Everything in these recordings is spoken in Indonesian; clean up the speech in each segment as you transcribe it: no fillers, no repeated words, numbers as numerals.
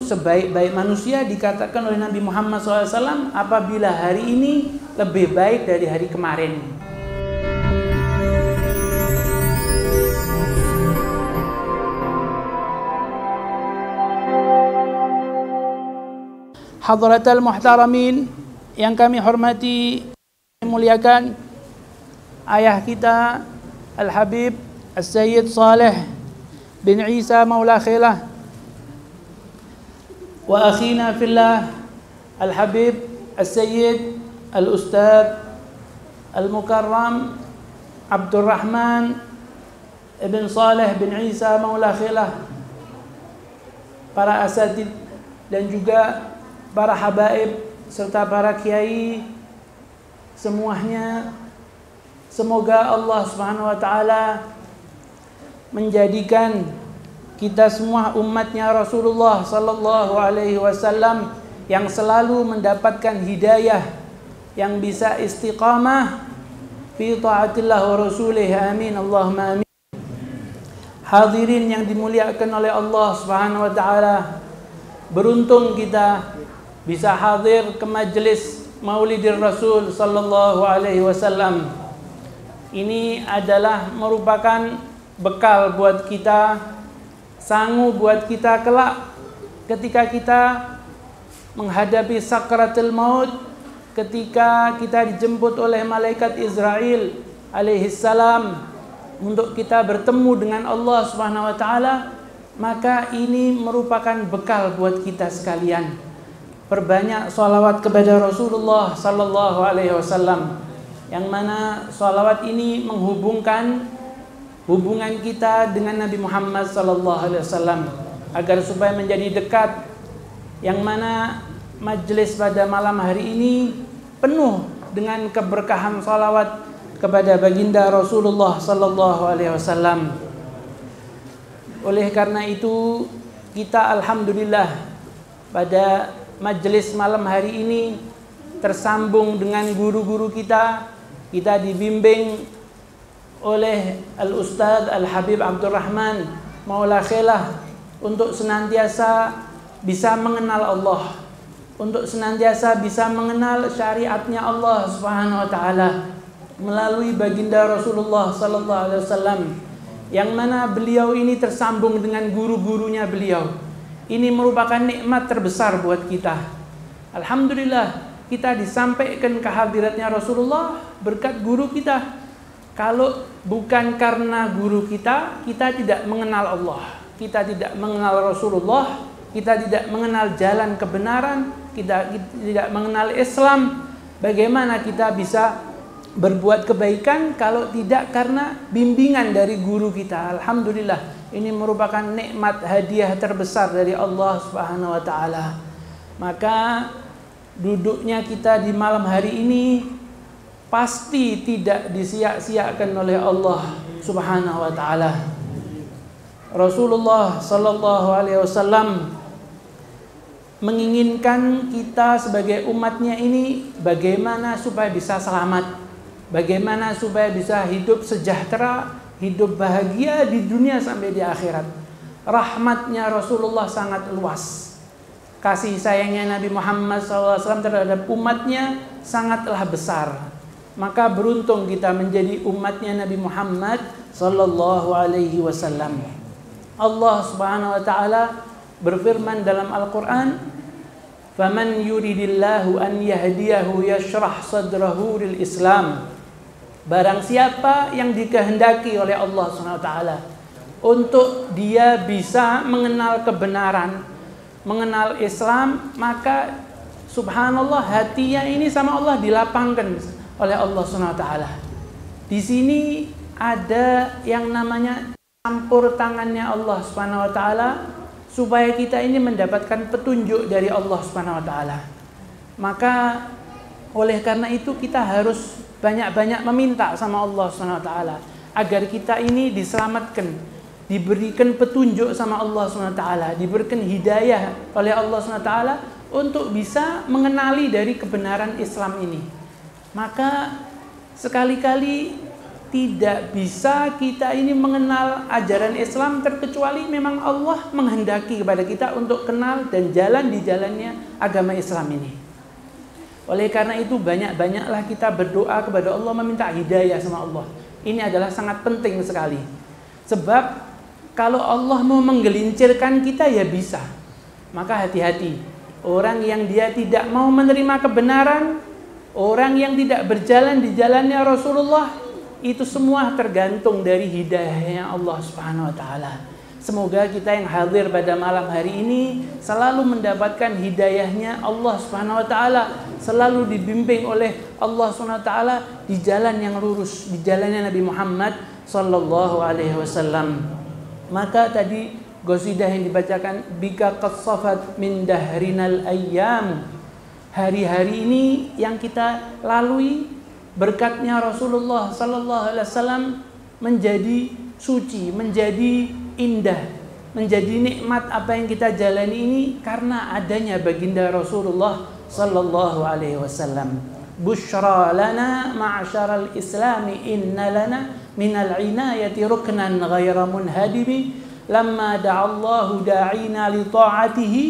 sebaik-baik manusia dikatakan oleh Nabi Muhammad SAW apabila hari ini lebih baik dari hari kemarin. Hadratal muhtaramin yang kami hormati, muliakan, ayah kita Al-Habib As-Sayyid Saleh bin Isa Maula Khilah wa akhina fillah Al-Habib As-Sayyid Al-Ustadz Al-Mukarram Abdul Rahman ibn Saleh bin Isa Maula Khilah, para asatid dan juga para habaib serta para kiai semuanya, semoga Allah Subhanahu wa taala menjadikan kita semua umatnya Rasulullah sallallahu alaihi wasallam yang selalu mendapatkan hidayah, yang bisa istiqamah fi taatillah wa rasulih. Amin Allahumma amin. Hadirin yang dimuliakan oleh Allah Subhanahu wa taala, beruntung kita bisa hadir ke majelis Maulidir Rasul sallallahu alaihi wasallam. Ini adalah merupakan bekal buat kita, sangu buat kita kelak ketika kita menghadapi sakratul maut, ketika kita dijemput oleh malaikat Israel alaihi salam untuk kita bertemu dengan Allah Subhanahu wa taala. Maka ini merupakan bekal buat kita sekalian. Perbanyak sholawat kepada Rasulullah sallallahu alaihi wasallam, yang mana sholawat ini menghubungkan hubungan kita dengan Nabi Muhammad sallallahu alaihi wasallam agar supaya menjadi dekat, yang mana majelis pada malam hari ini penuh dengan keberkahan sholawat kepada baginda Rasulullah sallallahu alaihi wasallam. Oleh karena itu kita alhamdulillah pada majelis malam hari ini tersambung dengan guru-guru kita. Kita dibimbing oleh Al-Ustadz Al-Habib Abdul Rahman Maula Khilah untuk senantiasa bisa mengenal Allah, untuk senantiasa bisa mengenal syariatnya Allah Subhanahu wa taala melalui baginda Rasulullah sallallahu alaihi wasallam, yang mana beliau ini tersambung dengan guru-gurunya beliau. Ini merupakan nikmat terbesar buat kita. Alhamdulillah kita disampaikan kehadiratnya Rasulullah berkat guru kita. Kalau bukan karena guru kita, kita tidak mengenal Allah, kita tidak mengenal Rasulullah, kita tidak mengenal jalan kebenaran, kita tidak mengenal Islam. Bagaimana kita bisa berbuat kebaikan kalau tidak karena bimbingan dari guru kita? Alhamdulillah, ini merupakan nikmat hadiah terbesar dari Allah Subhanahu wa taala. Maka duduknya kita di malam hari ini pasti tidak disia-siakan oleh Allah Subhanahu wa taala. Rasulullah sallallahu alaihi wasallam menginginkan kita sebagai umatnya ini bagaimana supaya bisa selamat, bagaimana supaya bisa hidup sejahtera, hidup bahagia di dunia sampai di akhirat. Rahmatnya Rasulullah sangat luas. Kasih sayangnya Nabi Muhammad SAW terhadap umatnya sangatlah besar. Maka beruntung kita menjadi umatnya Nabi Muhammad sallallahu alaihi wasallam. Allah Subhanahu wa taala berfirman dalam Al-Qur'an, "Faman yuridillahu an yahdiyahu yashrah sadrahu lil Islam." Barang siapa yang dikehendaki oleh Allah SWT untuk dia bisa mengenal kebenaran, mengenal Islam, maka subhanallah hatinya ini sama Allah dilapangkan oleh Allah SWT. Di sini ada yang namanya campur tangannya Allah SWT supaya kita ini mendapatkan petunjuk dari Allah SWT. Maka oleh karena itu kita harus banyak-banyak meminta sama Allah SWT agar kita ini diselamatkan, diberikan petunjuk sama Allah SWT, diberikan hidayah oleh Allah SWT untuk bisa mengenali dari kebenaran Islam ini. Maka sekali-kali tidak bisa kita ini mengenal ajaran Islam terkecuali memang Allah menghendaki kepada kita untuk kenal dan jalan di jalannya agama Islam ini. Oleh karena itu banyak-banyaklah kita berdoa kepada Allah, meminta hidayah sama Allah. Ini adalah sangat penting sekali. Sebab kalau Allah mau menggelincirkan kita ya bisa. Maka hati-hati. Orang yang dia tidak mau menerima kebenaran, orang yang tidak berjalan di jalannya Rasulullah, itu semua tergantung dari hidayahnya Allah Subhanahu wa taala. Semoga kita yang hadir pada malam hari ini selalu mendapatkan hidayahnya Allah Subhanahu wa taala, selalu dibimbing oleh Allah Subhanahu wa taala di jalan yang lurus, di jalannya Nabi Muhammad sallallahu alaihi wasallam. Maka tadi qasidah yang dibacakan, bika qassafat min dahrinal ayyam. Hari-hari ini yang kita lalui berkatnya Rasulullah sallallahu alaihi wasallam menjadi suci, menjadi indah, menjadi nikmat. Apa yang kita jalani ini karena adanya baginda Rasulullah sallallahu alaihi wasallam. Bushra lana ma'syaral islami inna lana minal inayati ruknan ghaira munhadimi lamma da'allahu da'ina li ta'atihi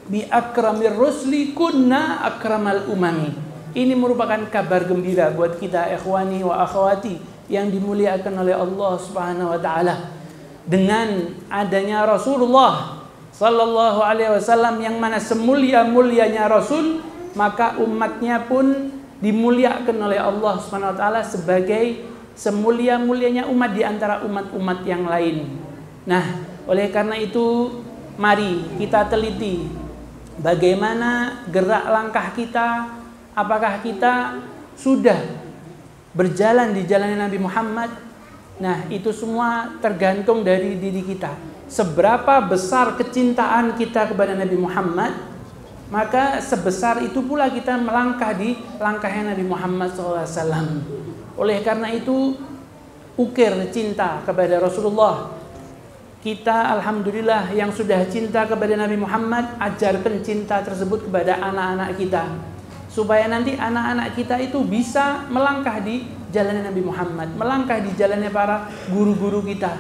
bi akramir rusli kunna akramal umami. Ini merupakan kabar gembira buat kita ikhwani wa akhwati yang dimuliakan oleh Allah Subhanahu wa taala. Dengan adanya Rasulullah sallallahu alaihi wasallam yang mana semulia-mulianya Rasul, maka umatnya pun dimuliakan oleh Allah Subhanahu wa taala sebagai semulia-mulianya umat di antara umat-umat yang lain. Nah, oleh karena itu mari kita teliti bagaimana gerak langkah kita. Apakah kita sudah berjalan di jalan Nabi Muhammad? Nah, itu semua tergantung dari diri kita. Seberapa besar kecintaan kita kepada Nabi Muhammad, maka sebesar itu pula kita melangkah di langkahnya Nabi Muhammad SAW. Oleh karena itu, ukir cinta kepada Rasulullah. Kita alhamdulillah yang sudah cinta kepada Nabi Muhammad, ajarkan cinta tersebut kepada anak-anak kita, supaya nanti anak-anak kita itu bisa melangkah di jalannya Nabi Muhammad, melangkah di jalannya para guru-guru kita.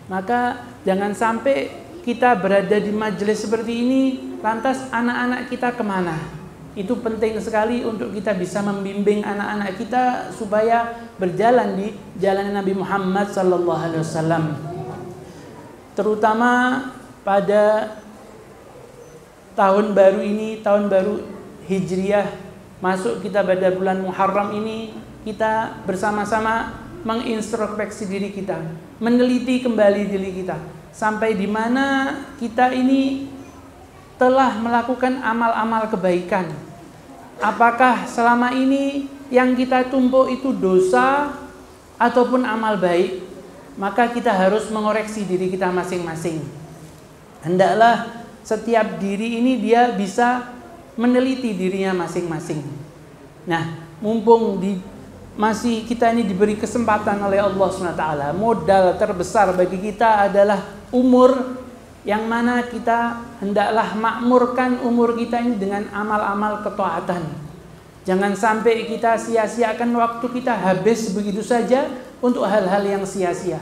Maka jangan sampai kita berada di majelis seperti ini, lantas anak-anak kita kemana? Itu penting sekali untuk kita bisa membimbing anak-anak kita supaya berjalan di jalannya Nabi Muhammad sallallahu alaihi wasallam. Terutama pada tahun baru ini, tahun baru Hijriah, masuk kita pada bulan Muharram ini, kita bersama-sama mengintrospeksi diri kita, meneliti kembali diri kita, sampai di mana kita ini telah melakukan amal-amal kebaikan. Apakah selama ini yang kita tumpuk itu dosa ataupun amal baik? Maka kita harus mengoreksi diri kita masing-masing. Hendaklah setiap diri ini dia bisa meneliti dirinya masing-masing. Nah, mumpung masih kita ini diberi kesempatan oleh Allah SWT, modal terbesar bagi kita adalah umur, yang mana kita hendaklah makmurkan umur kita ini dengan amal-amal ketaatan. Jangan sampai kita sia-siakan waktu kita habis begitu saja untuk hal-hal yang sia-sia.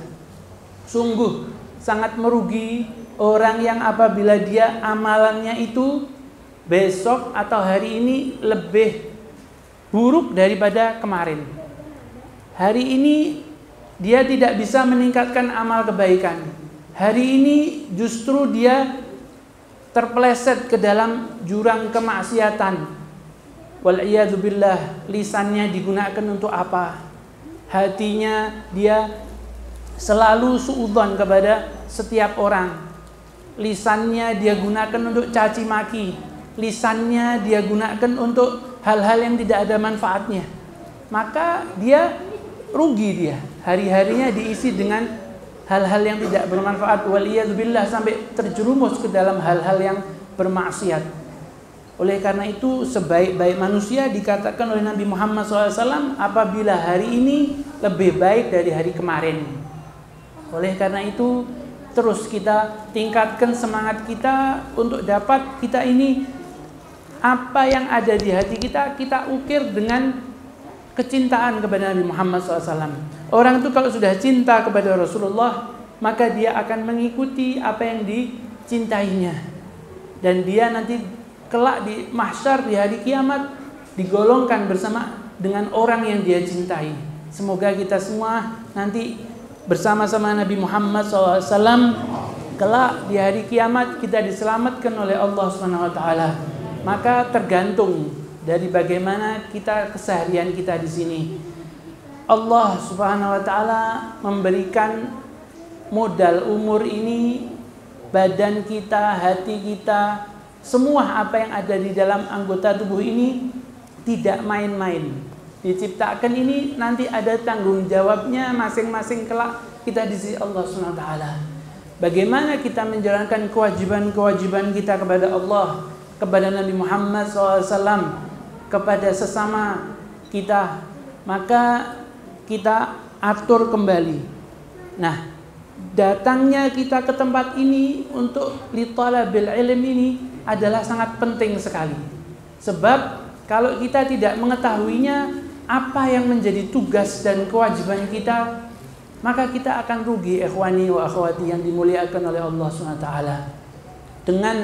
Sungguh sangat merugi orang yang apabila dia amalannya itu besok atau hari ini lebih buruk daripada kemarin. Hari ini dia tidak bisa meningkatkan amal kebaikan. Hari ini justru dia terpeleset ke dalam jurang kemaksiatan. Wal'iyadzubillah, lisannya digunakan untuk apa? Hatinya dia selalu suudzon kepada setiap orang. Lisannya dia gunakan untuk caci maki. Lisannya dia gunakan untuk hal-hal yang tidak ada manfaatnya. Maka dia rugi dia. Hari-harinya diisi dengan hal-hal yang tidak bermanfaat. Wal'iyadzubillah, sampai terjerumus ke dalam hal-hal yang bermaksiat. Oleh karena itu sebaik-baik manusia dikatakan oleh Nabi Muhammad SAW apabila hari ini lebih baik dari hari kemarin. Oleh karena itu terus kita tingkatkan semangat kita untuk dapat kita ini apa yang ada di hati kita, kita ukir dengan kecintaan kepada Nabi Muhammad SAW. Orang itu kalau sudah cinta kepada Rasulullah, maka dia akan mengikuti apa yang dicintainya. Dan dia nanti kelak di mahsyar, di hari kiamat, digolongkan bersama dengan orang yang dia cintai. Semoga kita semua nanti bersama-sama Nabi Muhammad SAW kelak di hari kiamat kita diselamatkan oleh Allah SWT. Maka tergantung dari bagaimana kita keseharian kita di sini. Allah Subhanahu wa taala memberikan modal umur ini, badan kita, hati kita, semua apa yang ada di dalam anggota tubuh ini tidak main-main. Diciptakan ini nanti ada tanggung jawabnya masing-masing kelak kita di sisi Allah Subhanahu wa taala. Bagaimana kita menjalankan kewajiban-kewajiban kita kepada Allah, kepada Nabi Muhammad SAW, kepada sesama kita, maka kita atur kembali. Nah, datangnya kita ke tempat ini untuk litalabil ilm ini adalah sangat penting sekali. Sebab kalau kita tidak mengetahuinya apa yang menjadi tugas dan kewajiban kita, maka kita akan rugi, ikhwani wa akhwati yang dimuliakan oleh Allah SWT. Dengan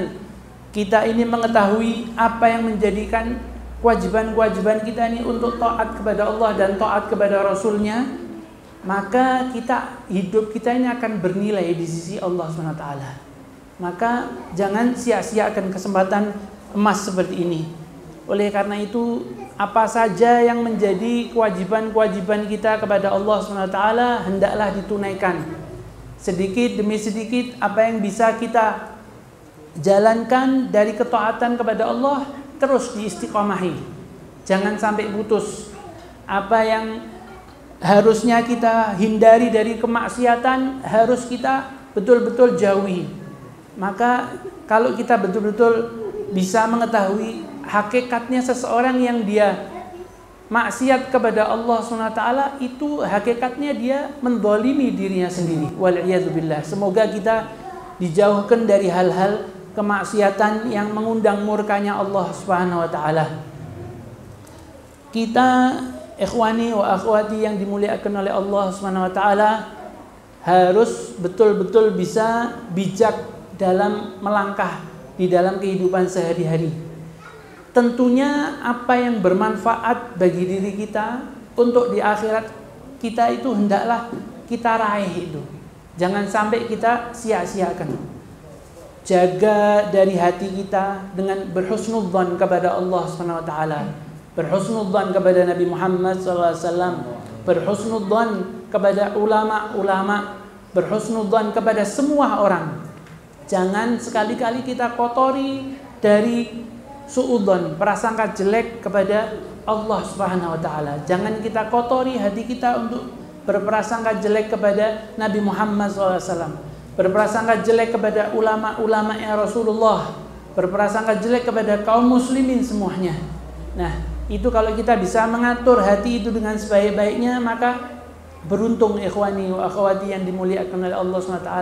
kita ini mengetahui apa yang menjadikan kewajiban-kewajiban kita ini untuk taat kepada Allah dan taat kepada Rasulnya, maka hidup kita ini akan bernilai di sisi Allah SWT. Maka jangan sia-siakan kesempatan emas seperti ini. Oleh karena itu, apa saja yang menjadi kewajiban-kewajiban kita kepada Allah SWT hendaklah ditunaikan. Sedikit demi sedikit apa yang bisa kita jalankan dari ketaatan kepada Allah, terus diistiqomahi. Jangan sampai putus. Apa yang harusnya kita hindari dari kemaksiatan harus kita betul-betul jauhi. Maka kalau kita betul-betul bisa mengetahui hakikatnya seseorang yang dia maksiat kepada Allah SWT, itu hakikatnya dia menzalimi dirinya sendiri. Wal'iyadzubillah. Semoga kita dijauhkan dari hal-hal kemaksiatan yang mengundang murkanya Allah Subhanahu wa taala. Kita ikhwani wa akhwati yang dimuliakan oleh Allah Subhanahu wa taala harus betul-betul bisa bijak dalam melangkah di dalam kehidupan sehari-hari. Tentunya apa yang bermanfaat bagi diri kita untuk di akhirat kita itu hendaklah kita raih itu. Jangan sampai kita sia-siakan. Jaga dari hati kita dengan berhusnudzan kepada Allah Subhanahu wa taala, berhusnudzan kepada Nabi Muhammad SAW, berhusnudzan kepada ulama-ulama, berhusnudzan kepada semua orang. Jangan sekali-kali kita kotori dari suudzon, prasangka jelek kepada Allah Subhanahu wa taala. Jangan kita kotori hati kita untuk berprasangka jelek kepada Nabi Muhammad SAW. Berprasangka jelek kepada ulama-ulama ya Rasulullah, berprasangka jelek kepada kaum muslimin semuanya. Nah, itu kalau kita bisa mengatur hati itu dengan sebaik-baiknya, maka beruntung ikhwani wa akhwati yang dimuliakan oleh Allah SWT.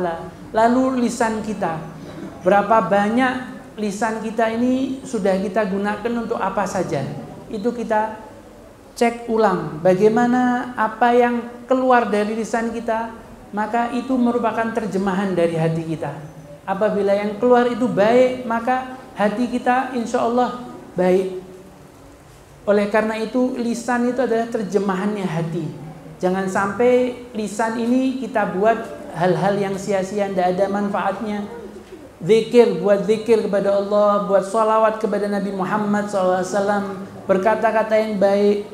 Lalu lisan kita, berapa banyak lisan kita ini sudah kita gunakan untuk apa saja? Itu kita cek ulang bagaimana apa yang keluar dari lisan kita, maka itu merupakan terjemahan dari hati kita. Apabila yang keluar itu baik, maka hati kita insya Allah baik. Oleh karena itu lisan itu adalah terjemahannya hati. Jangan sampai lisan ini kita buat hal-hal yang sia-sia, tidak ada manfaatnya. Buat zikir kepada Allah, buat sholawat kepada Nabi Muhammad SAW, berkata-kata yang baik,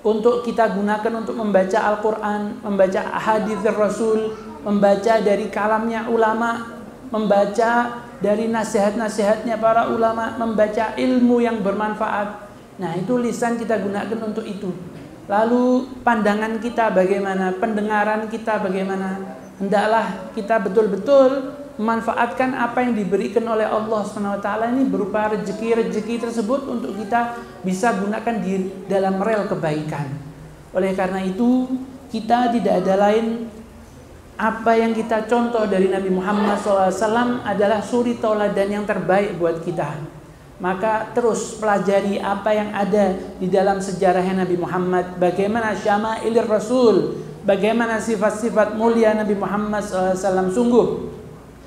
untuk kita gunakan untuk membaca Al-Quran, membaca hadits Rasul, membaca dari kalamnya ulama, membaca dari nasihat-nasihatnya para ulama, membaca ilmu yang bermanfaat. Nah, itu lisan kita gunakan untuk itu. Lalu pandangan kita bagaimana, pendengaran kita bagaimana. Hendaklah kita betul-betul memanfaatkan apa yang diberikan oleh Allah SWT ini berupa rezeki-rezeki tersebut untuk kita bisa gunakan di dalam rel kebaikan. Oleh karena itu, kita tidak ada lain apa yang kita contoh dari Nabi Muhammad SAW adalah suri tauladan yang terbaik buat kita. maka terus pelajari apa yang ada di dalam sejarahnya Nabi Muhammad, bagaimana syamailir Rasul, bagaimana sifat-sifat mulia Nabi Muhammad SAW. Sungguh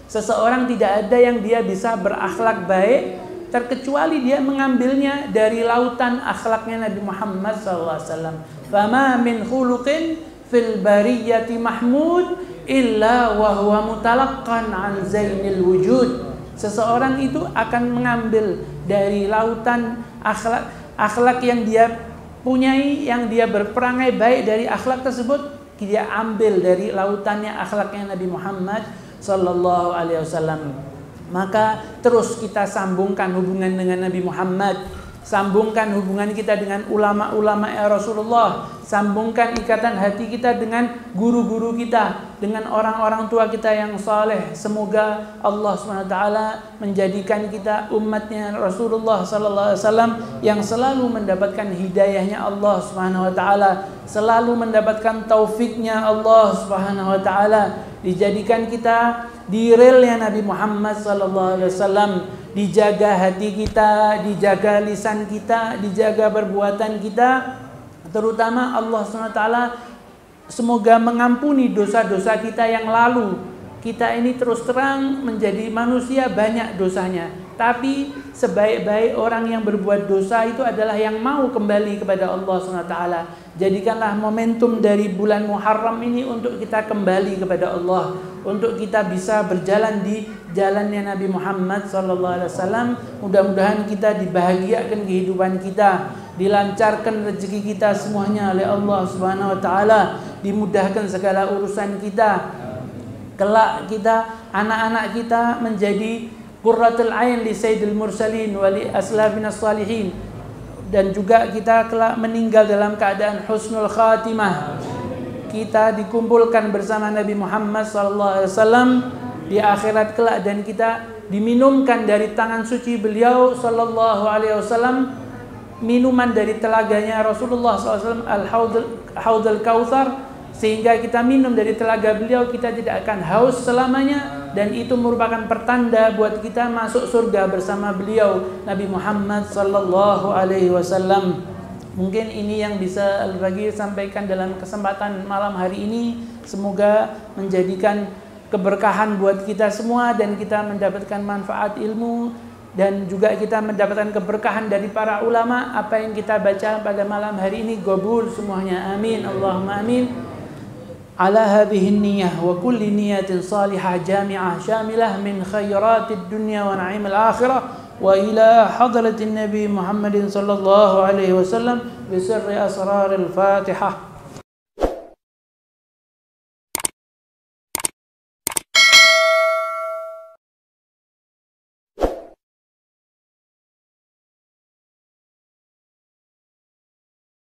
seseorang tidak ada yang dia bisa berakhlak baik terkecuali dia mengambilnya dari lautan akhlaknya Nabi Muhammad SAW. Fama min khuluqin fil bariyati mahmud illa wa huwa mutalaqqan an zainil wujud. Seseorang itu akan mengambil dari lautan akhlak yang dia punyai, yang dia berperangai baik dari akhlak tersebut, dia ambil dari lautannya akhlaknya Nabi Muhammad sallallahu alaihi wasallam. Maka terus kita sambungkan hubungan dengan Nabi Muhammad, sambungkan hubungan kita dengan ulama-ulama Rasulullah, sambungkan ikatan hati kita dengan guru-guru kita, dengan orang-orang tua kita yang saleh. Semoga Allah SWT menjadikan kita umatnya Rasulullah sallallahu alaihi wasallam yang selalu mendapatkan hidayahnya Allah SWT, selalu mendapatkan taufiknya Allah SWT, dijadikan kita di relnya Nabi Muhammad sallallahu alaihi wasallam, dijaga hati kita, dijaga lisan kita, dijaga perbuatan kita, terutama Allah SWT semoga mengampuni dosa-dosa kita yang lalu. Kita ini terus terang menjadi manusia banyak dosanya, tapi sebaik-baik orang yang berbuat dosa itu adalah yang mau kembali kepada Allah SWT. Jadikanlah momentum dari bulan Muharram ini untuk kita kembali kepada Allah, untuk kita bisa berjalan di jalannya Nabi Muhammad SAW. Mudah-mudahan kita dibahagiakan kehidupan kita, dilancarkan rezeki kita semuanya oleh Allah Subhanahu wa taala, dimudahkan segala urusan kita. Kelak kita, anak-anak kita menjadi qurratul ain li sayyidil mursalin wa li aslafina salihin, dan juga kita kelak meninggal dalam keadaan husnul khatimah. Kita dikumpulkan bersama Nabi Muhammad SAW di akhirat kelak, dan kita diminumkan dari tangan suci beliau SAW minuman dari telaganya Rasulullah SAW, al-haudul kautsar, sehingga kita minum dari telaga beliau, kita tidak akan haus selamanya, dan itu merupakan pertanda buat kita masuk surga bersama beliau Nabi Muhammad sallallahu alaihi wasallam. Mungkin ini yang bisa Al-Baqi sampaikan dalam kesempatan malam hari ini. Semoga menjadikan keberkahan buat kita semua, dan kita mendapatkan manfaat ilmu, dan juga kita mendapatkan keberkahan dari para ulama. Apa yang kita baca pada malam hari ini qabul semuanya, amin, Allahumma amin. Ala hadhihi niyyah wa kulli niyatin salihah jami'ah syamilah min khairatid dunya wa na'imil akhirah, wa ila hadratin Nabi Muhammadin sallallahu alaihi wasallam bi sirri asraril Fatihah.